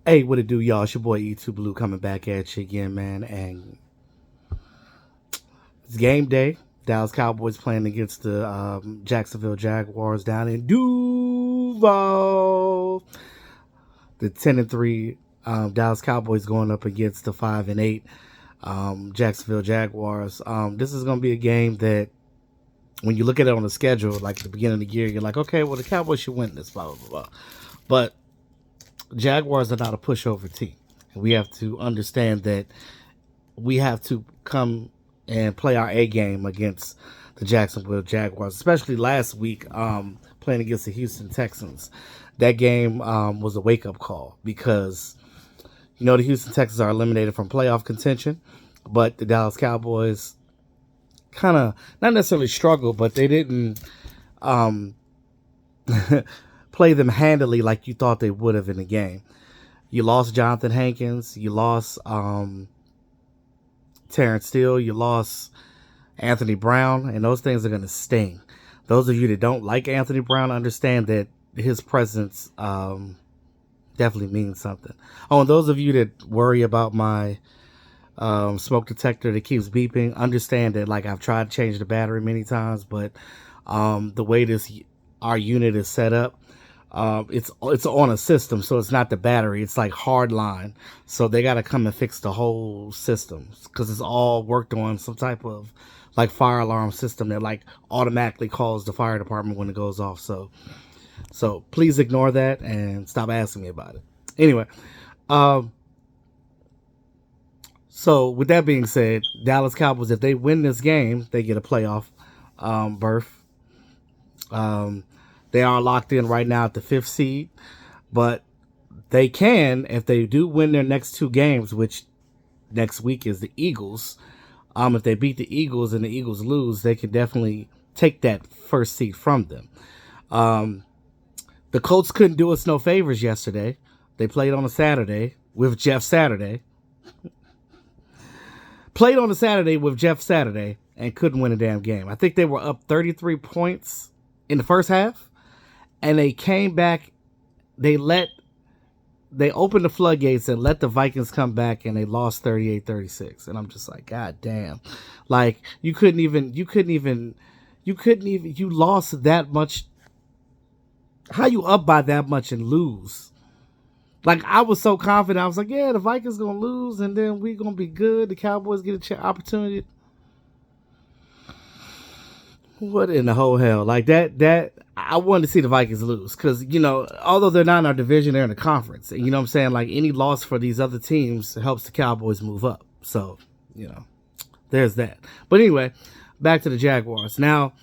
Hey, what it do, y'all? It's your boy E2 Blue coming back at you again, man. And it's game day. Dallas Cowboys playing against the Jacksonville Jaguars down in Duval. The 10-3 Dallas Cowboys going up against the 5-8 Jacksonville Jaguars. This is going to be a game that, when you look at it on the schedule, like at the beginning of the year, you're like, okay, well the Cowboys should win this, blah blah blah. Blah. But Jaguars are not a pushover team. We have to understand that we have to come and play our A game against the Jacksonville Jaguars, especially last week playing against the Houston Texans. That game was a wake up call because the Houston Texans are eliminated from playoff contention, but the Dallas Cowboys kind of not necessarily struggled, but they didn't um, play them handily like you thought they would have in the game. You lost Jonathan Hankins. You lost Terrence Steele. You lost Anthony Brown, and those things are going to sting. Those of you that don't like Anthony Brown understand that his presence definitely means something. Oh, and those of you that worry about my smoke detector that keeps beeping, understand that like I've tried to change the battery many times, but the way our unit is set up, it's on a system, so it's not the battery. It's like hard line, so they got to come and fix the whole system because it's all worked on some type of like fire alarm system that like automatically calls the fire department when it goes off. So please ignore that and stop asking me about it. Anyway, so with that being said, Dallas Cowboys, if they win this game, they get a playoff berth. They are locked in right now at the 5th seed, but they can, if they do win their next two games, which next week is the Eagles. If they beat the Eagles and the Eagles lose, they can definitely take that first seed from them. The Colts couldn't do us no favors yesterday. They played on a Saturday with Jeff Saturday. Played on a Saturday with Jeff Saturday and couldn't win a damn game. I think they were up 33 points in the first half, and they came back. They opened the floodgates and let the Vikings come back, and they lost 38-36. And I'm just like, God damn. Like, you lost that much. How you up by that much and lose? Like, I was so confident. I was like, yeah, the Vikings going to lose, and then we going to be good. The Cowboys get an opportunity. What in the whole hell? Like, that I wanted to see the Vikings lose because, although they're not in our division, they're in the conference. And you know what I'm saying? Like, any loss for these other teams helps the Cowboys move up. So, there's that. But anyway, back to the Jaguars. Now,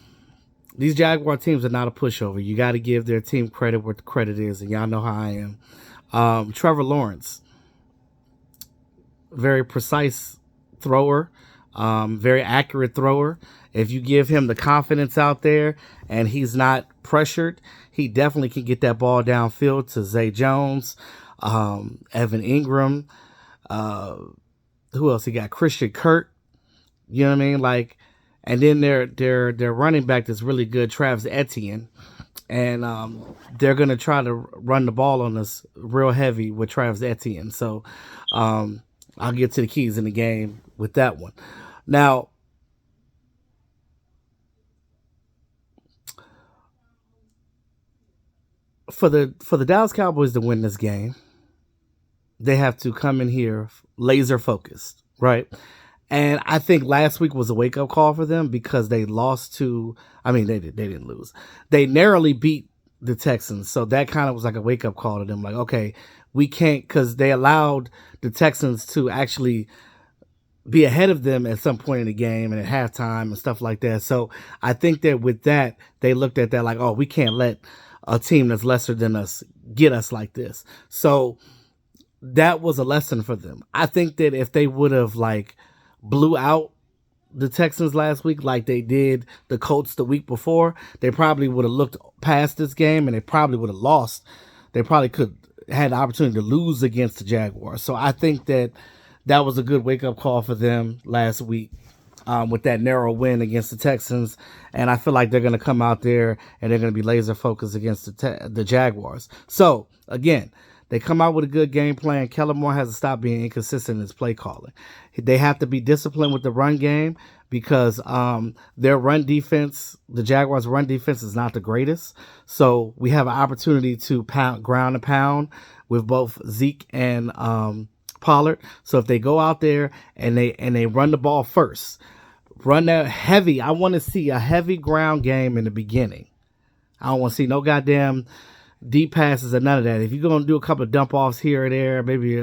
these Jaguar teams are not a pushover. You got to give their team credit where the credit is, and y'all know how I am. Trevor Lawrence, very precise thrower, very accurate thrower. If you give him the confidence out there and he's not pressured, he definitely can get that ball downfield to Zay Jones, Evan Ingram. Who else he got? Christian Kirk. You know what I mean? Like, and then their running back that's really good, Travis Etienne. And they're going to try to run the ball on us real heavy with Travis Etienne. So I'll get to the keys in the game with that one. Now, for the Dallas Cowboys to win this game, they have to come in here laser focused, right? And I think last week was a wake up call for them because they lost to. I mean, they didn't lose. They narrowly beat the Texans, so that kind of was like a wake up call to them. Like, okay, we can't, because they allowed the Texans to actually be ahead of them at some point in the game and at halftime and stuff like that. So I think that with that, they looked at that like, oh, we can't let a team that's lesser than us get us like this. So that was a lesson for them. I think that if they would have like blew out the Texans last week like they did the Colts the week before, they probably would have looked past this game and they probably would have lost. They probably could had the opportunity to lose against the Jaguars. So I think that was a good wake-up call for them last week with that narrow win against the Texans. And I feel like they're going to come out there and they're going to be laser focused against the Jaguars. So, again, They come out with a good game plan. Kellen Moore has to stop being inconsistent in his play calling. They have to be disciplined with the run game because their run defense, the Jaguars' run defense, is not the greatest. So we have an opportunity to ground and pound with both Zeke and Pollard. So if they go out there and they run the ball first, run that heavy. I want to see a heavy ground game in the beginning. I don't want to see no goddamn deep passes or none of that. If you're going to do a couple of dump offs here or there, maybe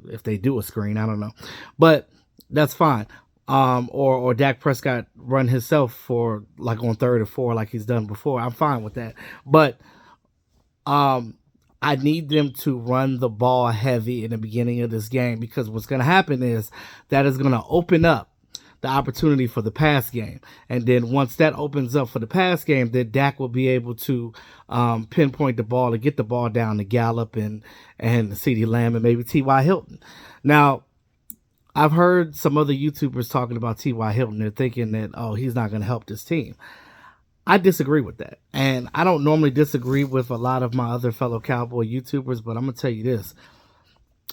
if they do a screen, I don't know. But that's fine. Or Dak Prescott run himself for like on 3rd or 4 like he's done before. I'm fine with that. But I need them to run the ball heavy in the beginning of this game, because what's going to happen is that is going to open up the opportunity for the pass game. And then once that opens up for the pass game, then Dak will be able to pinpoint the ball and get the ball down to Gallup and CeeDee Lamb and maybe T.Y. Hilton. Now, I've heard some other YouTubers talking about T.Y. Hilton. They're thinking that, oh, he's not going to help this team. I disagree with that. And I don't normally disagree with a lot of my other fellow Cowboy YouTubers, but I'm going to tell you this.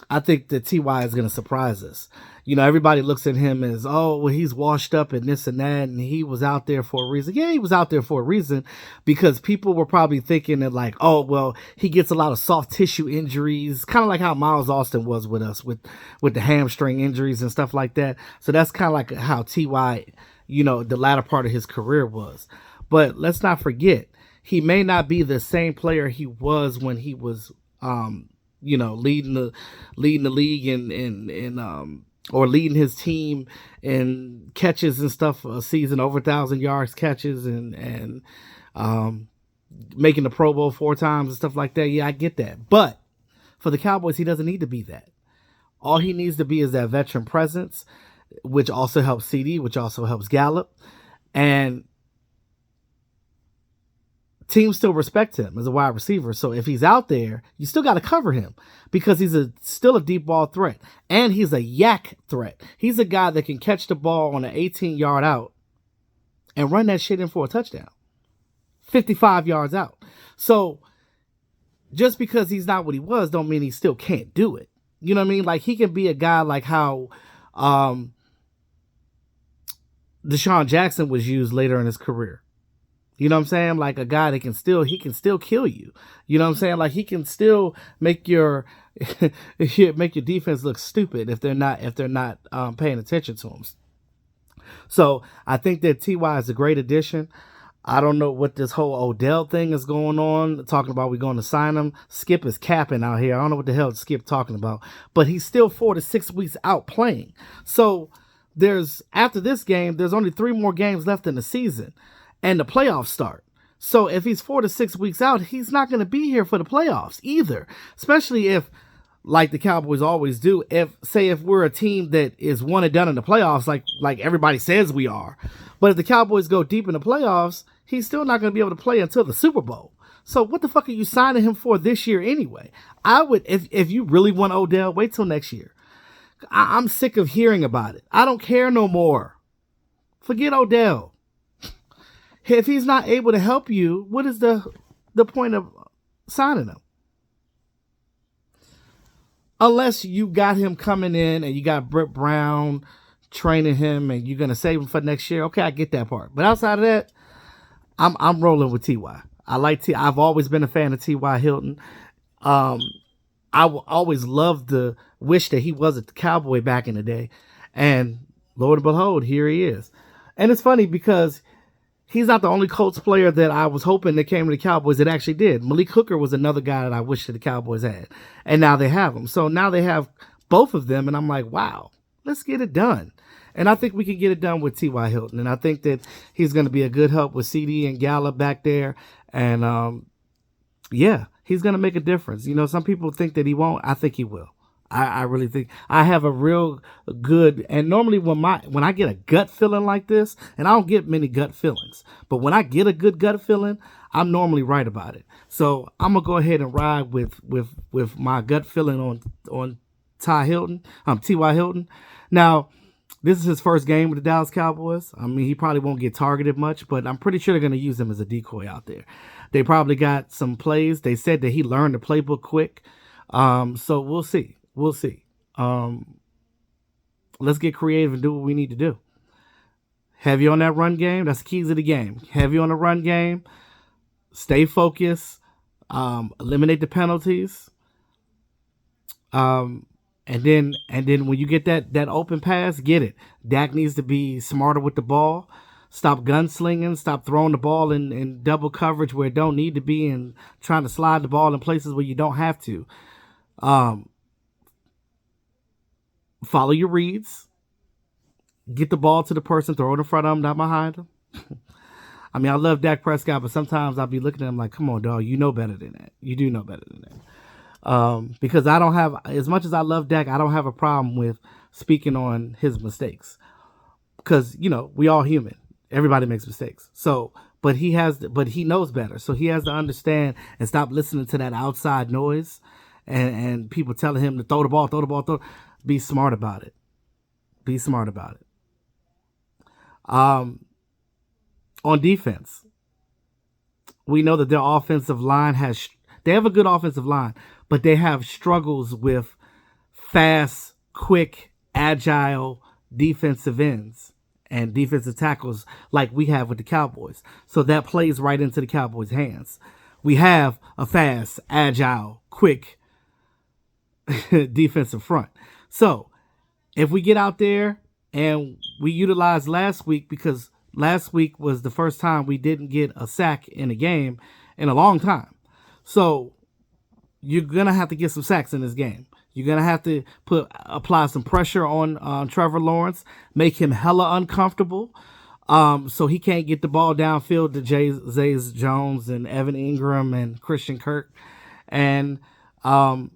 I think that T.Y. is going to surprise us. You know, everybody looks at him as, oh, well, he's washed up and this and that, and he was out there for a reason. Yeah, he was out there for a reason, because people were probably thinking that, like, oh, well, he gets a lot of soft tissue injuries, kind of like how Miles Austin was with us with the hamstring injuries and stuff like that. So that's kind of like how T.Y., you know, the latter part of his career was. But let's not forget, he may not be the same player he was when he was, you know, leading the league and or leading his team in catches and stuff a season, over 1,000 yards catches and making the Pro Bowl 4 times and stuff like that. Yeah, I get that. But for the Cowboys, he doesn't need to be that. All he needs to be is that veteran presence, which also helps CD, which also helps Gallup. And teams still respect him as a wide receiver. So if he's out there, you still got to cover him, because he's still a deep ball threat. And he's a yak threat. He's a guy that can catch the ball on an 18-yard out and run that shit in for a touchdown. 55 yards out. So just because he's not what he was don't mean he still can't do it. You know what I mean? Like, he can be a guy like how Deshaun Jackson was used later in his career. You know what I'm saying? Like a guy that can still kill you. You know what I'm saying? Like, he can still make your defense look stupid if they're not paying attention to him. So I think that T.Y. is a great addition. I don't know what this whole Odell thing is going on, talking about we're going to sign him. Skip is capping out here. I don't know what the hell Skip talking about, but he's still 4 to 6 weeks out playing. So after this game, there's only 3 more games left in the season and the playoffs start. So if he's 4 to 6 weeks out, he's not going to be here for the playoffs either, especially if, like the Cowboys always do, if we're a team that is one and done in the playoffs, like everybody says we are. But if the Cowboys go deep in the playoffs, he's still not going to be able to play until the Super Bowl. So what the fuck are you signing him for this year anyway? I would, if you really want Odell, wait till next year. I'm sick of hearing about it. I don't care no more. Forget Odell. If he's not able to help you, what is the point of signing him? Unless you got him coming in and you got Britt Brown training him and you're going to save him for next year. Okay, I get that part. But outside of that, I'm rolling with T.Y. I've always been a fan of T.Y. Hilton. I always loved the wish that he was a Cowboy back in the day. And lo and behold, here he is. And it's funny because he's not the only Colts player that I was hoping that came to the Cowboys that actually did. Malik Hooker was another guy that I wish that the Cowboys had. And now they have him. So now they have both of them. And I'm like, wow, let's get it done. And I think we can get it done with T.Y. Hilton. And I think that he's going to be a good help with CD and Gallup back there. And, yeah, he's going to make a difference. You know, some people think that he won't. I think he will. I really think I have a real good, and normally when I get a gut feeling like this, and I don't get many gut feelings, but when I get a good gut feeling, I'm normally right about it. So I'm gonna go ahead and ride with my gut feeling on T.Y. Hilton. Now, this is his first game with the Dallas Cowboys. I mean, he probably won't get targeted much, but I'm pretty sure they're going to use him as a decoy out there. They probably got some plays. They said that he learned the playbook quick. So we'll see. We'll see. Let's get creative and do what we need to do. Heavy on that run game. That's the keys of the game. Heavy on the run game. Stay focused. Eliminate the penalties. And then when you get that open pass, get it. Dak needs to be smarter with the ball. Stop gunslinging. Stop throwing the ball in double coverage where it don't need to be, and trying to slide the ball in places where you don't have to. Follow your reads. Get the ball to the person. Throw it in front of them, not behind them. I mean, I love Dak Prescott, but sometimes I'll be looking at him like, come on, dog, you know better than that. You do know better than that. Because I don't have, as much as I love Dak, I don't have a problem with speaking on his mistakes. Because, we all human. Everybody makes mistakes. So, but he knows better. So he has to understand and stop listening to that outside noise and people telling him to throw the ball. Be smart about it. Be smart about it. On defense, we know that their offensive line they have a good offensive line, but they have struggles with fast, quick, agile defensive ends and defensive tackles like we have with the Cowboys. So that plays right into the Cowboys' hands. We have a fast, agile, quick defensive front. So if we get out there and we utilize last week, because last week was the first time we didn't get a sack in a game in a long time. So you're going to have to get some sacks in this game. You're going to have to apply some pressure on Trevor Lawrence, make him hella uncomfortable, so he can't get the ball downfield to Zay Jones and Evan Ingram and Christian Kirk. And they're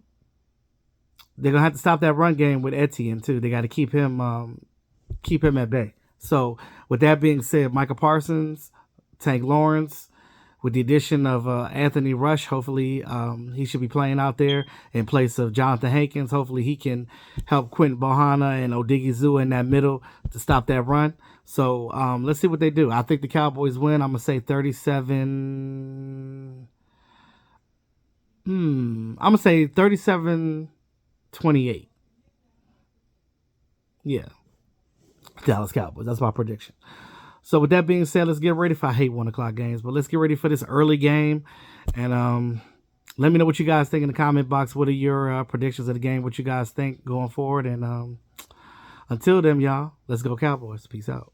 going to have to stop that run game with Etienne, too. They got to keep him at bay. So with that being said, Micah Parsons, Tank Lawrence, with the addition of Anthony Rush, hopefully he should be playing out there in place of Jonathan Hankins. Hopefully he can help Quentin Bohanna and Odigizua in that middle to stop that run. So let's see what they do. I think the Cowboys win. I'm going to say 37. I'm going to say 37-28. Yeah. Dallas Cowboys. That's my prediction. So with that being said, let's get ready for, I hate 1 o'clock games, but let's get ready for this early game. And let me know what you guys think in the comment box. What are your predictions of the game? What you guys think going forward? And until then, y'all, let's go Cowboys. Peace out.